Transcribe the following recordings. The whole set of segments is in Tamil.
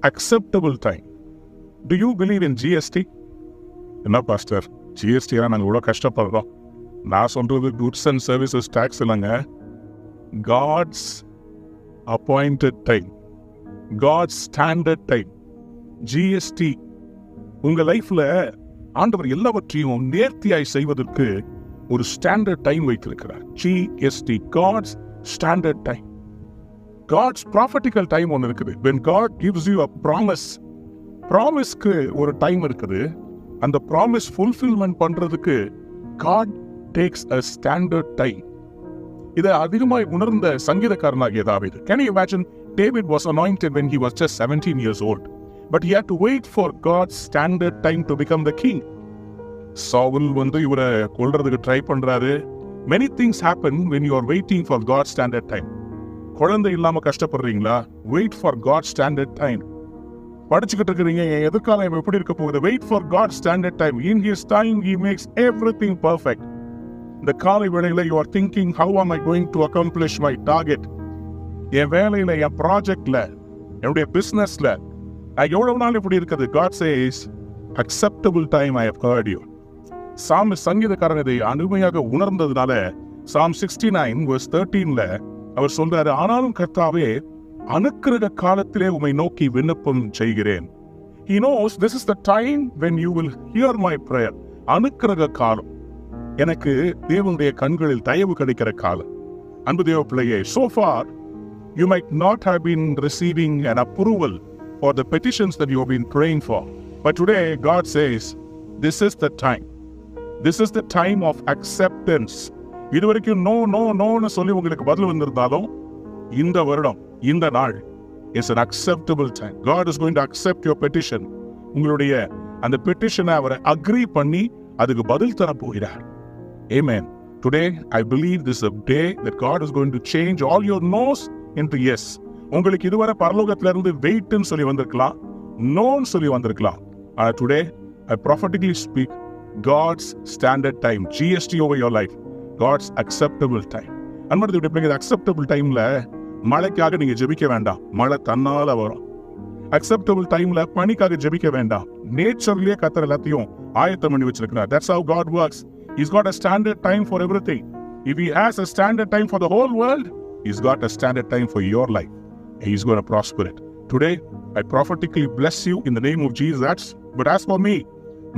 acceptable time. Do you believe in GST? என்ன பாஸ்டர் GST நாங்கள் இவ்வளோ கஷ்டப்படுறோம். நான் சொல்றது குட்ஸ் அண்ட் சர்வீசஸ் டேக்ஸ் இல்லைங்க. God's appointed time, God's standard time. GST உங்க லைஃப்ல ஆண்டவர் எல்லாவற்றையும் நேர்த்தியாய் செய்வதற்கு ஒரு ஸ்டாண்டர்ட் டைம் வைத்திருக்கிறார். GST, God's standard time. God's prophetical time ஒன்று இருக்குது. when God gives you a promise, ப்ராமிஸ்க்கு ஒரு டைம் இருக்குது. அந்த ப்ராமிஸ் ஃபுல்ஃபில்மெண்ட் பண்றதுக்கு God takes a standard time. இதை அதிகமாய் உணர்ந்த சங்கீதக்காரனாகிய தாவீது. Can you imagine? David was anointed when he was just 17 years old, but he had to wait for God's standard time to become the king. Saul இவரை கொல்றதுக்கு ட்ரை பண்றாரு. Many things happen when you are waiting for God's standard time. குழந்தை இல்லாம கஷ்டப்படுறீங்களா? Wait for God standard time. படிச்சுக்கிட்டு இருக்கிறீங்க, என் எதிர்காலம் எப்படி இருக்க போகுது? Wait for God standard time. In his time he makes everything perfect. இந்த காலை வேளையில you are thinking, how am I going to accomplish my target? என் வேலையில, என் ப்ராஜெக்ட்ல, என்னுடைய பிசினஸ்ல நான் எவ்வளவு நாள் இப்படி இருக்குது? God says, acceptable time I have heard you. சங்கீதக்காரன் இதை அனுமையாக உணர்ந்ததுனால Psalm 69 verse 13ல அவர் சொல்றாரு, ஆனாலும் கர்த்தாவே அனுக்கிரக காலத்திலே உம்மை நோக்கி விண்ணப்பம் செய்கிறேன். He knows this is the time when you will hear my prayer. அனுக்கிரக காலம், எனக்கு தேவனுடைய கண்களில் தயவு கிடைக்கிற காலம். அன்பு தேவ பிள்ளையே, so far you might not have been receiving an approval for the petitions that you have been praying for, but today God says this is the time. This is the time of acceptance. இதுவரைக்கும் நோ நோ நோன்னு சொல்லி உங்களுக்கு பதில் வந்திருந்தாலும் இந்த வருடம், இந்த நாள் is an acceptable time. God is going to accept your petition. உங்களுடைய அந்த பெட்டிஷனை அவர் அக்ரி பண்ணி அதுக்கு பதில் தர போகிறார். Amen. Today I believe this is a day that God is going to change all your no's into yes. உங்களுக்கு இதுவரை பரலோகத்துல இருந்து வெயிட்னு சொல்லி வந்திருக்கலாம், நோன்னு சொல்லி வந்திருக்கலாம். Today I prophetically speak God's standard time, GST over your life. God's acceptable time. அன்புடைய acceptable timeல மழைக்காக நீங்க ஜெபிக்க வேண்டாம், மழை தன்னால வரும். acceptable timeல பனிக்காக ஜெபிக்க வேண்டாம், நேச்சர்லயே கர்த்தர் எல்லாத்தையும் ஆயத்தம் பண்ணி வச்சிருக்கிறார். That's how God works. He's got a standard time for everything. If he has a standard time for the whole world, he's got a standard time for your life. And he's going to prosper it. Today, I prophetically bless you in the name of Jesus. But as for me,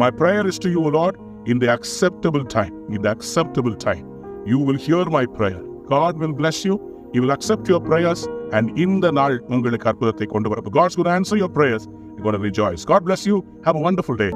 my prayer is to you, Lord, in the acceptable time. In the acceptable time, you will hear my prayer. God will bless you. He will accept your prayers. And in the நாள் உங்களுக்கு அற்புதத்தை கொண்டு வர. God's going to answer your prayers. You're going to rejoice. God bless you. Have a wonderful day.